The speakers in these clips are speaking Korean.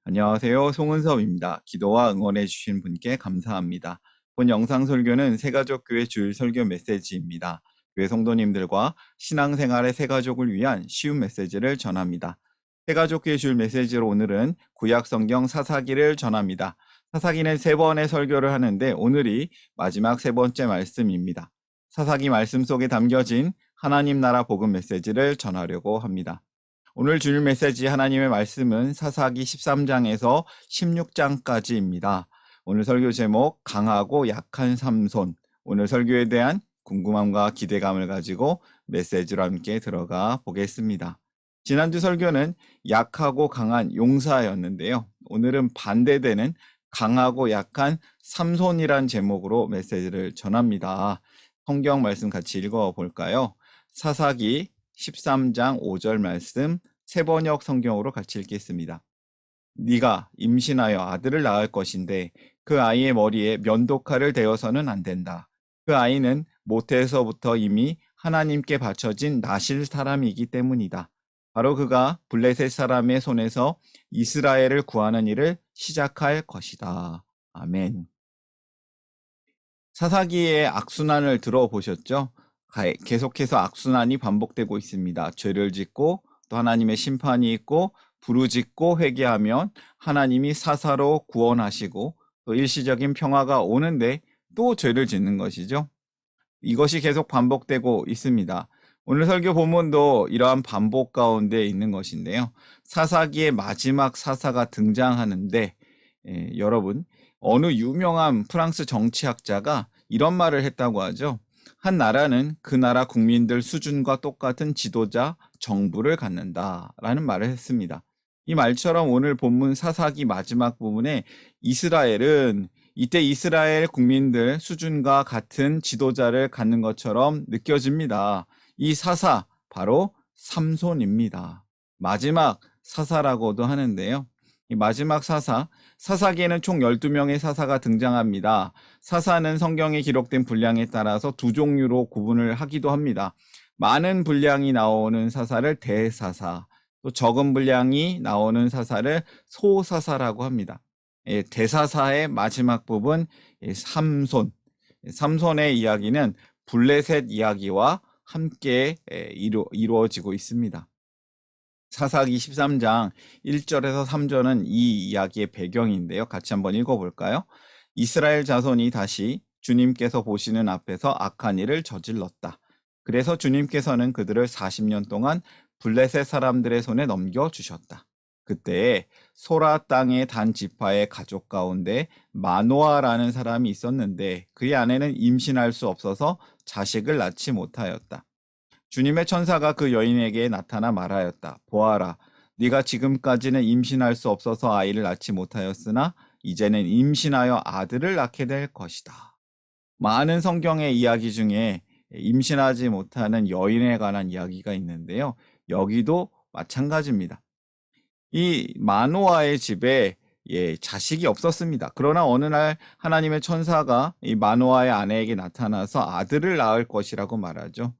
안녕하세요. 송은섭입니다. 기도와 응원해 주신 분께 감사합니다. 본 영상 설교는 새가족교회 주일 설교 메시지입니다. 교회 성도님들과 신앙생활의 새가족을 위한 쉬운 메시지를 전합니다. 새가족교회 주일 메시지로 오늘은 구약성경 사사기를 전합니다. 사사기는 3번의 설교를 하는데 오늘이 마지막 3번째 말씀입니다. 사사기 말씀 속에 담겨진 하나님 나라 복음 메시지를 전하려고 합니다. 오늘 주일 메시지 하나님의 말씀은 사사기 13장에서 16장까지입니다. 오늘 설교 제목 강하고 약한 삼손. 오늘 설교에 대한 궁금함과 기대감을 가지고 메시지로 함께 들어가 보겠습니다. 지난주 설교는 약하고 강한 용사였는데요. 오늘은 반대되는 강하고 약한 삼손이란 제목으로 메시지를 전합니다. 성경 말씀 같이 읽어볼까요? 사사기 13장 5절 말씀 새번역 성경으로 같이 읽겠습니다. 네가 임신하여 아들을 낳을 것인데 그 아이의 머리에 면도칼을 대어서는 안 된다. 그 아이는 모태에서부터 이미 하나님께 바쳐진 나실 사람이기 때문이다. 바로 그가 블레셋 사람의 손에서 이스라엘을 구하는 일을 시작할 것이다. 아멘. 사사기의 악순환을 들어보셨죠? 계속해서 악순환이 반복되고 있습니다. 죄를 짓고 또 하나님의 심판이 있고 부르짖고 회개하면 하나님이 사사로 구원하시고 또 일시적인 평화가 오는데 또 죄를 짓는 것이죠. 이것이 계속 반복되고 있습니다. 오늘 설교 본문도 이러한 반복 가운데 있는 것인데요. 사사기의 마지막 사사가 등장하는데 여러분 어느 유명한 프랑스 정치학자가 이런 말을 했다고 하죠. 한 나라는 그 나라 국민들 수준과 똑같은 지도자, 정부를 갖는다라는 말을 했습니다. 이 말처럼 오늘 본문 사사기 마지막 부분에 이스라엘은 이때 이스라엘 국민들 수준과 같은 지도자를 갖는 것처럼 느껴집니다. 이 사사 바로 삼손입니다. 마지막 사사라고도 하는데요. 이 마지막 사사, 사사기에는 총 12명의 사사가 등장합니다. 사사는 성경에 기록된 분량에 따라서 두 종류로 구분을 하기도 합니다. 많은 분량이 나오는 사사를 대사사, 또 적은 분량이 나오는 사사를 소사사라고 합니다. 대사사의 마지막 부분 삼손, 삼손의 이야기는 블레셋 이야기와 함께 이루어지고 있습니다. 사사기 13장 1절에서 3절은 이 이야기의 배경인데요. 같이 한번 읽어볼까요? 이스라엘 자손이 다시 주님께서 보시는 앞에서 악한 일을 저질렀다. 그래서 주님께서는 그들을 40년 동안 블레셋 사람들의 손에 넘겨주셨다. 그때 소라 땅의 단 지파의 가족 가운데 마노아라는 사람이 있었는데 그의 아내는 임신할 수 없어서 자식을 낳지 못하였다. 주님의 천사가 그 여인에게 나타나 말하였다. 보아라, 네가 지금까지는 임신할 수 없어서 아이를 낳지 못하였으나 이제는 임신하여 아들을 낳게 될 것이다. 많은 성경의 이야기 중에 임신하지 못하는 여인에 관한 이야기가 있는데요. 여기도 마찬가지입니다. 이 마노아의 집에 자식이 없었습니다. 그러나 어느 날 하나님의 천사가 이 마노아의 아내에게 나타나서 아들을 낳을 것이라고 말하죠.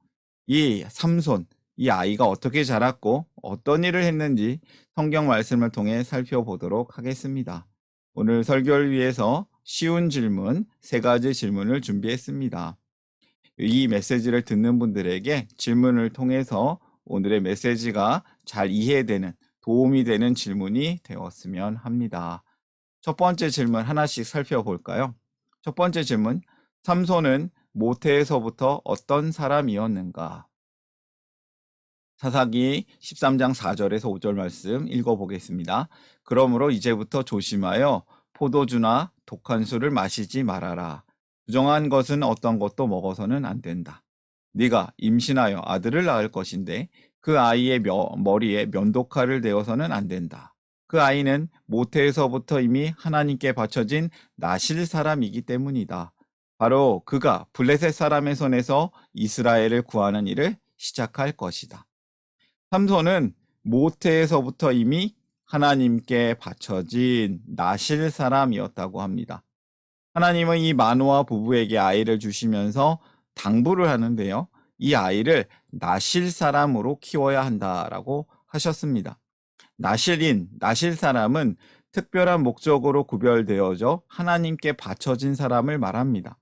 이 삼손, 이 아이가 어떻게 자랐고 어떤 일을 했는지 성경 말씀을 통해 살펴보도록 하겠습니다. 오늘 설교를 위해서 쉬운 질문 3가지 질문을 준비했습니다. 이 메시지를 듣는 분들에게 질문을 통해서 오늘의 메시지가 잘 이해되는 도움이 되는 질문이 되었으면 합니다. 첫 번째 질문 하나씩 살펴볼까요? 첫 번째 질문, 삼손은 모태에서부터 어떤 사람이었는가? 사사기 13장 4절에서 5절 말씀 읽어보겠습니다. 그러므로 이제부터 조심하여 포도주나 독한 술을 마시지 말아라. 부정한 것은 어떤 것도 먹어서는 안 된다. 네가 임신하여 아들을 낳을 것인데 그 아이의 머리에 면도칼을 대어서는 안 된다. 그 아이는 모태에서부터 이미 하나님께 바쳐진 나실 사람이기 때문이다. 바로 그가 블레셋 사람의 손에서 이스라엘을 구하는 일을 시작할 것이다. 삼손은 모태에서부터 이미 하나님께 바쳐진 나실 사람이었다고 합니다. 하나님은 이 마노아 부부에게 아이를 주시면서 당부를 하는데요. 이 아이를 나실 사람으로 키워야 한다라고 하셨습니다. 나실 사람은 특별한 목적으로 구별되어져 하나님께 바쳐진 사람을 말합니다.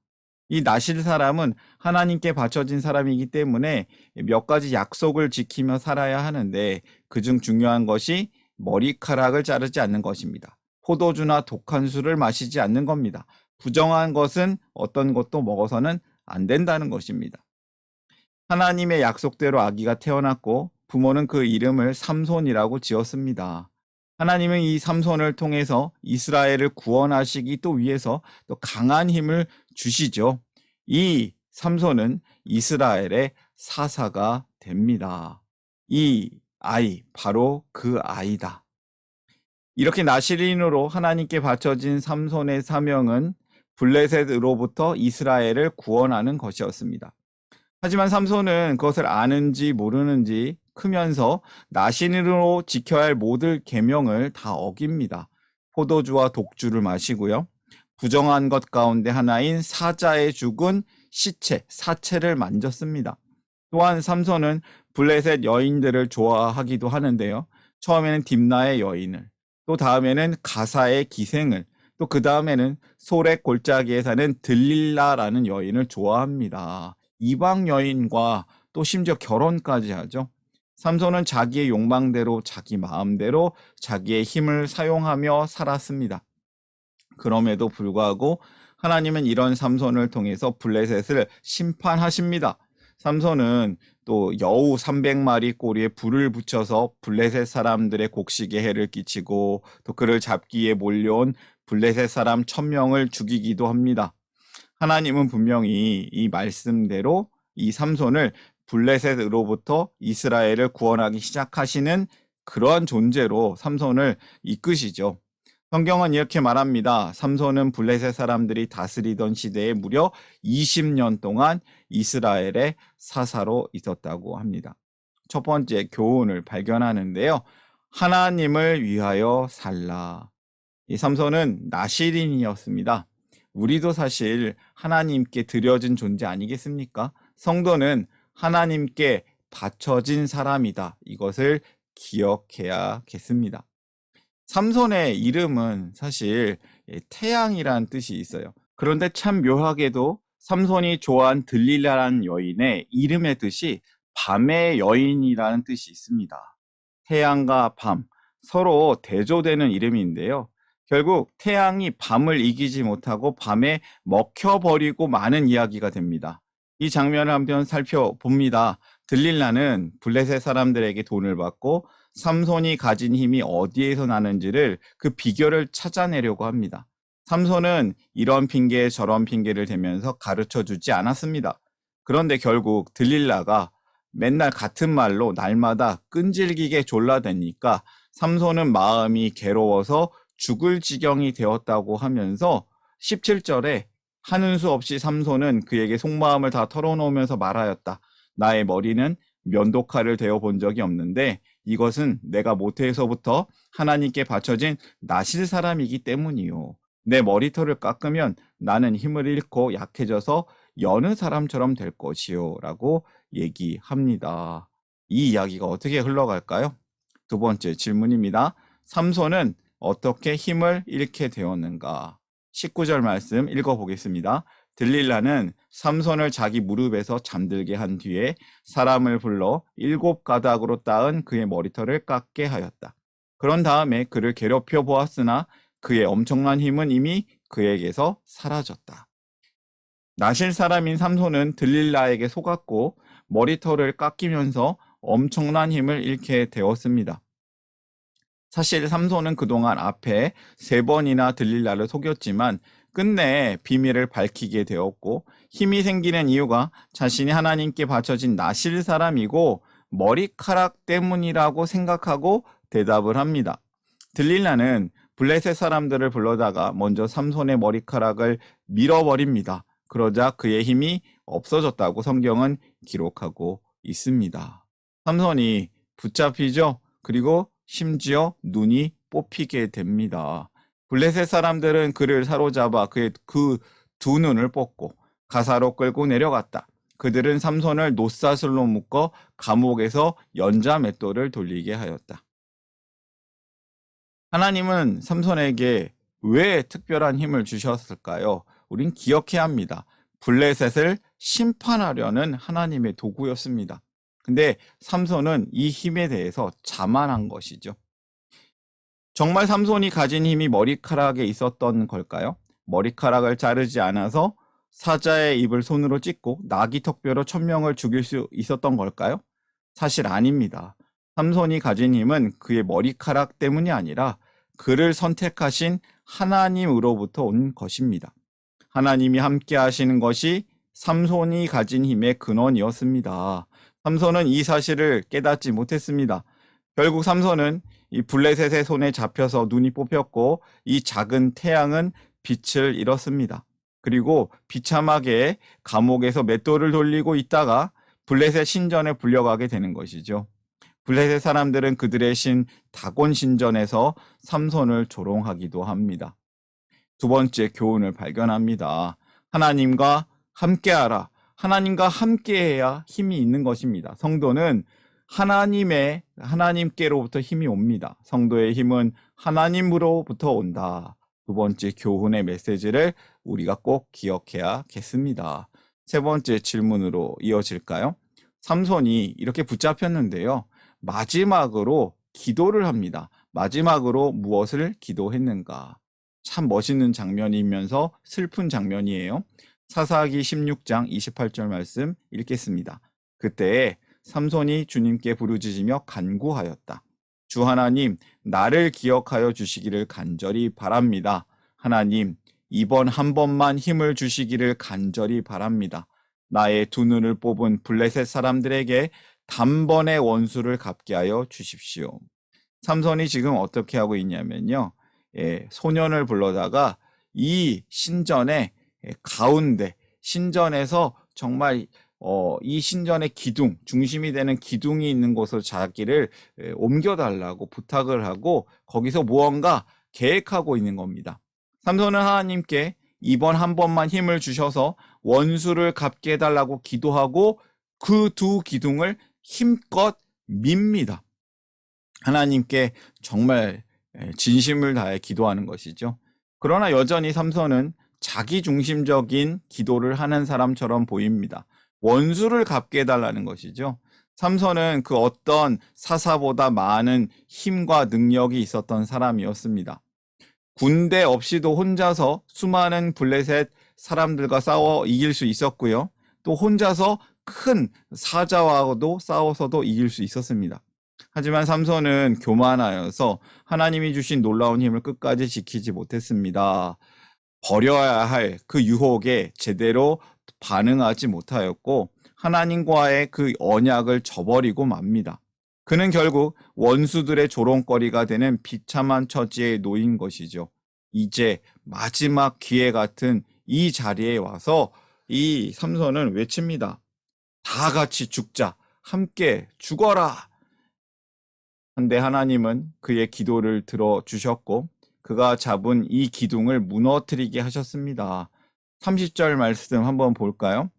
이 나실 사람은 하나님께 바쳐진 사람이기 때문에 몇 가지 약속을 지키며 살아야 하는데 그중 중요한 것이 머리카락을 자르지 않는 것입니다. 포도주나 독한 술을 마시지 않는 겁니다. 부정한 것은 어떤 것도 먹어서는 안 된다는 것입니다. 하나님의 약속대로 아기가 태어났고 부모는 그 이름을 삼손이라고 지었습니다. 하나님은 이 삼손을 통해서 이스라엘을 구원하시기 또 위해서 또 강한 힘을 주시죠. 이 삼손은 이스라엘의 사사가 됩니다. 이 아이, 바로 그 아이다. 이렇게 나실인으로 하나님께 바쳐진 삼손의 사명은 블레셋으로부터 이스라엘을 구원하는 것이었습니다. 하지만 삼손은 그것을 아는지 모르는지 크면서 나신으로 지켜야 할 모든 계명을 다 어깁니다. 포도주와 독주를 마시고요. 부정한 것 가운데 하나인 사자의 죽은 시체, 사체를 만졌습니다. 또한 삼손은 블레셋 여인들을 좋아하기도 하는데요. 처음에는 딥나의 여인을, 또 다음에는 가사의 기생을, 또 그 다음에는 소렉 골짜기에 사는 들릴라라는 여인을 좋아합니다. 이방 여인과 또 심지어 결혼까지 하죠. 삼손은 자기의 욕망대로 자기 마음대로 자기의 힘을 사용하며 살았습니다. 그럼에도 불구하고 하나님은 이런 삼손을 통해서 블레셋을 심판하십니다. 삼손은 또 여우 300마리 꼬리에 불을 붙여서 블레셋 사람들의 곡식에 해를 끼치고 또 그를 잡기 위해 몰려온 블레셋 사람 1000명을 죽이기도 합니다. 하나님은 분명히 이 말씀대로 이 삼손을 블레셋으로부터 이스라엘을 구원하기 시작하시는 그러한 존재로 삼손을 이끄시죠. 성경은 이렇게 말합니다. 삼손은 블레셋 사람들이 다스리던 시대에 무려 20년 동안 이스라엘의 사사로 있었다고 합니다. 첫 번째 교훈을 발견하는데요. 하나님을 위하여 살라. 이 삼손은 나실인이었습니다. 우리도 사실 하나님께 드려진 존재 아니겠습니까? 성도는 하나님께 바쳐진 사람이다. 이것을 기억해야겠습니다. 삼손의 이름은 사실 태양이라는 뜻이 있어요. 그런데 참 묘하게도 삼손이 좋아한 들릴라라는 여인의 이름의 뜻이 밤의 여인이라는 뜻이 있습니다. 태양과 밤, 서로 대조되는 이름인데요. 결국 태양이 밤을 이기지 못하고 밤에 먹혀버리고 마는 이야기가 됩니다. 이 장면을 한번 살펴봅니다. 들릴라는 블레셋 사람들에게 돈을 받고 삼손이 가진 힘이 어디에서 나는지를 그 비결을 찾아내려고 합니다. 삼손은 이런 핑계 저런 핑계를 대면서 가르쳐주지 않았습니다. 그런데 결국 들릴라가 맨날 같은 말로 날마다 끈질기게 졸라대니까 삼손은 마음이 괴로워서 죽을 지경이 되었다고 하면서 17절에 하는 수 없이 삼손은 그에게 속마음을 다 털어놓으면서 말하였다. 나의 머리는 면도칼을 대어 본 적이 없는데 이것은 내가 모태에서부터 하나님께 바쳐진 나실 사람이기 때문이요. 내 머리털을 깎으면 나는 힘을 잃고 약해져서 여느 사람처럼 될 것이요. 라고 얘기합니다. 이 이야기가 어떻게 흘러갈까요? 두 번째 질문입니다. 삼손은 어떻게 힘을 잃게 되었는가? 19절 말씀 읽어보겠습니다. 들릴라는 삼손을 자기 무릎에서 잠들게 한 뒤에 사람을 불러 7가닥으로 따은 그의 머리털을 깎게 하였다. 그런 다음에 그를 괴롭혀 보았으나 그의 엄청난 힘은 이미 그에게서 사라졌다. 나실 사람인 삼손은 들릴라에게 속았고 머리털을 깎이면서 엄청난 힘을 잃게 되었습니다. 사실 삼손은 그동안 앞에 3번이나 들릴라를 속였지만 끝내 비밀을 밝히게 되었고 힘이 생기는 이유가 자신이 하나님께 바쳐진 나실 사람이고 머리카락 때문이라고 생각하고 대답을 합니다. 들릴라는 블레셋 사람들을 불러다가 먼저 삼손의 머리카락을 밀어버립니다. 그러자 그의 힘이 없어졌다고 성경은 기록하고 있습니다. 삼손이 붙잡히죠. 그리고 심지어 눈이 뽑히게 됩니다. 블레셋 사람들은 그를 사로잡아 그의 그 두 눈을 뽑고 가사로 끌고 내려갔다. 그들은 삼손을 노사슬로 묶어 감옥에서 연자맷돌을 돌리게 하였다. 하나님은 삼손에게 왜 특별한 힘을 주셨을까요? 우린 기억해야 합니다. 블레셋을 심판하려는 하나님의 도구였습니다. 근데 삼손은 이 힘에 대해서 자만한 것이죠. 정말 삼손이 가진 힘이 머리카락에 있었던 걸까요? 머리카락을 자르지 않아서 사자의 입을 손으로 찢고 나귀 턱뼈로 1000명을 죽일 수 있었던 걸까요? 사실 아닙니다. 삼손이 가진 힘은 그의 머리카락 때문이 아니라 그를 선택하신 하나님으로부터 온 것입니다. 하나님이 함께 하시는 것이 삼손이 가진 힘의 근원이었습니다. 삼손은 이 사실을 깨닫지 못했습니다. 결국 삼손은 이 블레셋의 손에 잡혀서 눈이 뽑혔고 이 작은 태양은 빛을 잃었습니다. 그리고 비참하게 감옥에서 맷돌을 돌리고 있다가 블레셋 신전에 불려가게 되는 것이죠. 블레셋 사람들은 그들의 신 다곤 신전에서 삼손을 조롱하기도 합니다. 두 번째 교훈을 발견합니다. 하나님과 함께하라. 하나님과 함께해야 힘이 있는 것입니다. 성도는 하나님께로부터 힘이 옵니다. 성도의 힘은 하나님으로부터 온다. 두 번째 교훈의 메시지를 우리가 꼭 기억해야겠습니다. 세 번째 질문으로 이어질까요? 삼손이 이렇게 붙잡혔는데요. 마지막으로 기도를 합니다. 마지막으로 무엇을 기도했는가? 참 멋있는 장면이면서 슬픈 장면이에요. 사사기 16장 28절 말씀 읽겠습니다. 그때 삼손이 주님께 부르짖으며 간구하였다. 주 하나님, 나를 기억하여 주시기를 간절히 바랍니다. 하나님, 이번 한 번만 힘을 주시기를 간절히 바랍니다. 나의 두 눈을 뽑은 블레셋 사람들에게 단번에 원수를 갚게 하여 주십시오. 삼손이 지금 어떻게 하고 있냐면요. 소년을 불러다가 이 신전의 가운데, 신전에서 정말 이 신전의 기둥, 중심이 되는 기둥이 있는 곳으로 자기를 옮겨달라고 부탁을 하고 거기서 무언가 계획하고 있는 겁니다. 삼손은 하나님께 이번 한 번만 힘을 주셔서 원수를 갚게 해달라고 기도하고 그 두 기둥을 힘껏 밉니다. 하나님께 정말 진심을 다해 기도하는 것이죠. 그러나 여전히 삼손은 자기중심적인 기도를 하는 사람처럼 보입니다. 원수를 갚게 해달라는 것이죠. 삼손은 그 어떤 사사보다 많은 힘과 능력이 있었던 사람이었습니다. 군대 없이도 혼자서 수많은 블레셋 사람들과 싸워 이길 수 있었고요. 또 혼자서 큰 사자와도 싸워서도 이길 수 있었습니다. 하지만 삼손은 교만하여서 하나님이 주신 놀라운 힘을 끝까지 지키지 못했습니다. 버려야 할 그 유혹에 제대로 반응하지 못하였고 하나님과의 그 언약을 저버리고 맙니다. 그는 결국 원수들의 조롱거리가 되는 비참한 처지에 놓인 것이죠. 이제 마지막 기회 같은 이 자리에 와서 이 삼손은 외칩니다. 다 같이 죽자. 함께 죽어라. 한데 하나님은 그의 기도를 들어주셨고 그가 잡은 이 기둥을 무너뜨리게 하셨습니다. 30절 말씀 한번 볼까요?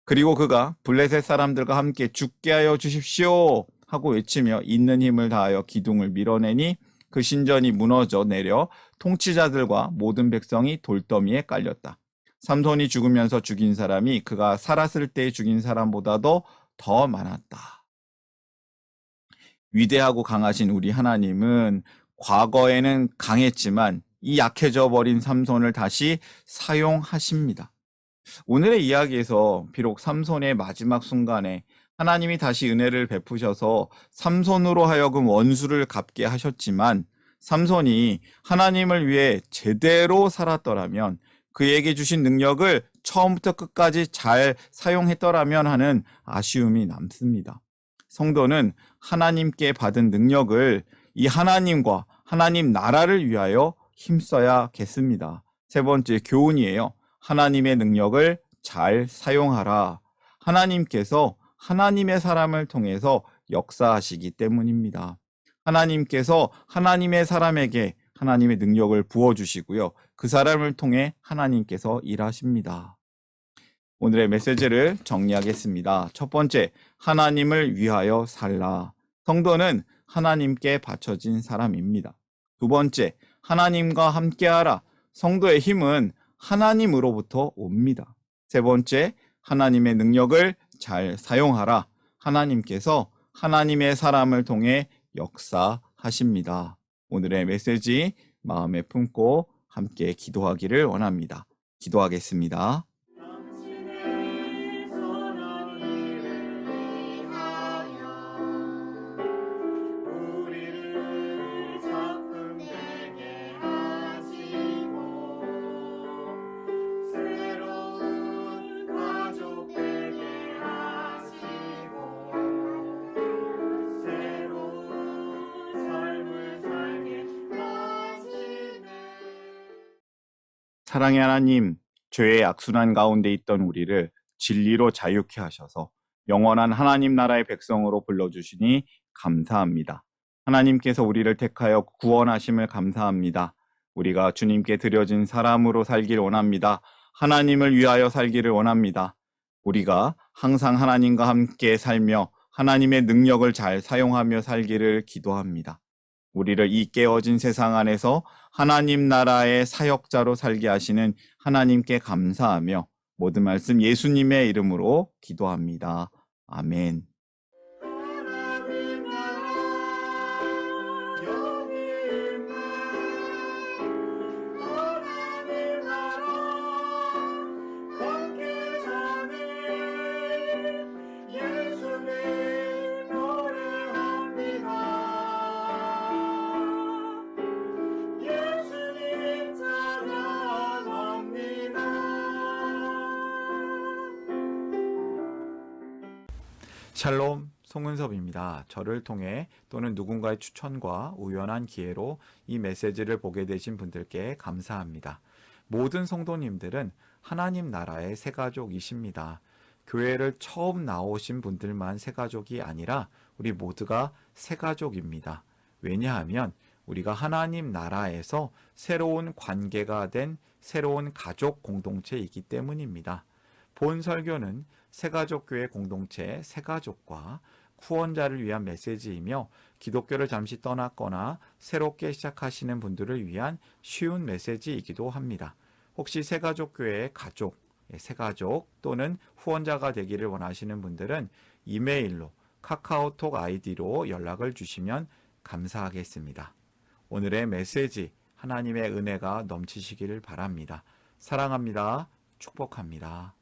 그리고 그가 블레셋 사람들과 함께 죽게 하여 주십시오 하고 외치며 있는 힘을 다하여 기둥을 밀어내니 그 신전이 무너져 내려 통치자들과 모든 백성이 돌더미에 깔렸다. 삼손이 죽으면서 죽인 사람이 그가 살았을 때 죽인 사람보다도 더 많았다. 위대하고 강하신 우리 하나님은 과거에는 강했지만 이 약해져 버린 삼손을 다시 사용하십니다. 오늘의 이야기에서 비록 삼손의 마지막 순간에 하나님이 다시 은혜를 베푸셔서 삼손으로 하여금 원수를 갚게 하셨지만 삼손이 하나님을 위해 제대로 살았더라면 그에게 주신 능력을 처음부터 끝까지 잘 사용했더라면 하는 아쉬움이 남습니다. 성도는 하나님께 받은 능력을 이 하나님과 하나님 나라를 위하여 힘써야겠습니다. 세 번째 교훈이에요. 하나님의 능력을 잘 사용하라. 하나님께서 하나님의 사람을 통해서 역사하시기 때문입니다. 하나님께서 하나님의 사람에게 하나님의 능력을 부어주시고요. 그 사람을 통해 하나님께서 일하십니다. 오늘의 메시지를 정리하겠습니다. 첫 번째, 하나님을 위하여 살라. 성도는 하나님께 바쳐진 사람입니다. 두 번째, 하나님과 함께하라. 성도의 힘은 하나님으로부터 옵니다. 세 번째, 하나님의 능력을 잘 사용하라. 하나님께서 하나님의 사람을 통해 역사하십니다. 오늘의 메시지 마음에 품고 함께 기도하기를 원합니다. 기도하겠습니다. 당신의 선한 일을 위하여 우리를 작품되게 하시고 새로운 가족 되게 하시고 새로운 삶을 살게 하시네. 사랑의 하나님, 죄의 악순환 가운데 있던 우리를 진리로 자유케 하셔서 영원한 하나님 나라의 백성으로 불러주시니 감사합니다. 하나님께서 우리를 택하여 구원하심을 감사합니다. 우리가 주님께 드려진 사람으로 살길 원합니다. 하나님을 위하여 살기를 원합니다. 우리가 항상 하나님과 함께 살며 하나님의 능력을 잘 사용하며 살기를 기도합니다. 우리를 이 깨어진 세상 안에서 하나님 나라의 사역자로 살게 하시는 하나님께 감사하며 모든 말씀 예수님의 이름으로 기도합니다. 아멘. 하나님 나라 여기 있네. 하나님 나라 함께 사네. 예수님 노래합니다. 예수님 찬양합니다. 샬롬, 송은섭입니다. 저를 통해 또는 누군가의 추천과 우연한 기회로 이 메시지를 보게 되신 분들께 감사합니다. 모든 성도님들은 하나님 나라의 새가족이십니다. 교회를 처음 나오신 분들만 새가족이 아니라 우리 모두가 새가족입니다. 왜냐하면 우리가 하나님 나라에서 새로운 관계가 된 새로운 가족 공동체이기 때문입니다. 본 설교는 새가족교회 공동체 새가족과 후원자를 위한 메시지이며 기독교를 잠시 떠났거나 새롭게 시작하시는 분들을 위한 쉬운 메시지이기도 합니다. 혹시 새가족교회의 가족, 새가족 또는 후원자가 되기를 원하시는 분들은 이메일로 카카오톡 아이디로 연락을 주시면 감사하겠습니다. 오늘의 메시지 하나님의 은혜가 넘치시기를 바랍니다. 사랑합니다. 축복합니다.